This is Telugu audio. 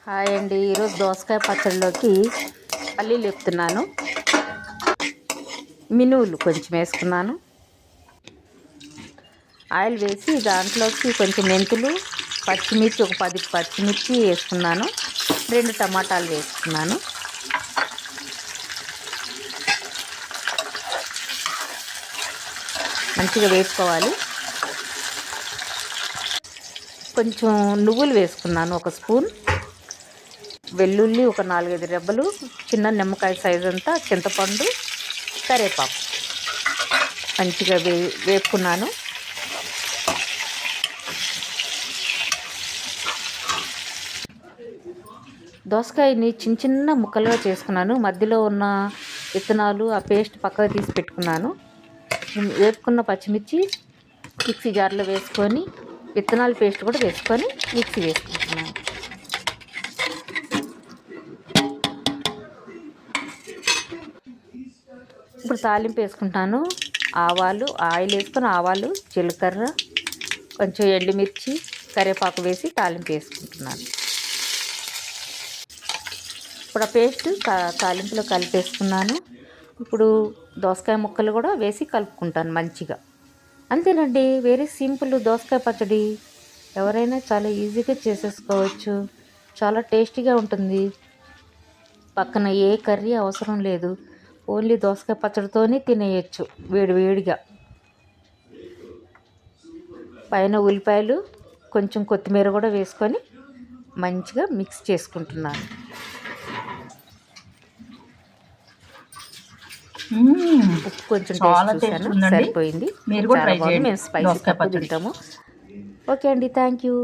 హాయ్ అండి. ఈరోజు దోసకాయ పచ్చడిలోకి పల్లీలు వేపుతున్నాను. మినువులు కొంచెం వేసుకున్నాను. ఆయిల్ వేసి దాంట్లోకి కొంచెం మెంతులు, పచ్చిమిర్చి ఒక 10 పచ్చిమిర్చి వేసుకున్నాను. 2 టమాటాలు వేసుకున్నాను. మంచిగా వేసుకోవాలి. కొంచెం నువ్వులు వేసుకున్నాను, 1 స్పూన్. వెల్లుల్లి ఒక 4-5 రెబ్బలు, చిన్న నిమ్మకాయ సైజ్ అంతా చింతపండు, కరివేపాకు మంచిగా వేపుకున్నాను. దోసకాయని చిన్న చిన్న ముక్కలుగా చేసుకున్నాను. మధ్యలో ఉన్న విత్తనాలు ఆ పేస్ట్ పక్కకు తీసి పెట్టుకున్నాను. వేపుకున్న పచ్చిమిర్చి మిక్సీ జార్లో వేసుకొని విత్తనాల పేస్ట్ కూడా వేసుకొని మిక్సీ వేసుకుంటున్నాను. ఇప్పుడు తాలింపు వేసుకుంటాను. ఆవాలు, ఆయిల్ వేసుకొని ఆవాలు, జీలకర్ర, కొంచెం ఎండుమిర్చి, కరివేపాకు వేసి తాలింపు వేసుకుంటున్నాను. ఇప్పుడు ఆ పేస్ట్ తాలింపులో కలిపేసుకున్నాను. ఇప్పుడు దోసకాయ ముక్కలు కూడా వేసి కలుపుకుంటాను మంచిగా. అంతేనండి, వెరీ సింపుల్ దోసకాయ పచ్చడి. ఎవరైనా చాలా ఈజీగా చేసేసుకోవచ్చు. చాలా టేస్టీగా ఉంటుంది. పక్కన ఏ కర్రీ అవసరం లేదు. ఓన్లీ దోసకాయ పచ్చడితోనే తినేయచ్చు వేడి వేడిగా. పైన ఉల్లిపాయలు, కొంచెం కొత్తిమీర కూడా వేసుకొని మంచిగా మిక్స్ చేసుకుంటున్నాను. ఉప్పు కొంచెం టేస్ట్ చూసాను, సరిపోయింది. చాలా బాగుంది. మేము స్పైసీ తక్కువ తింటాము. ఓకే అండి, థ్యాంక్ యూ.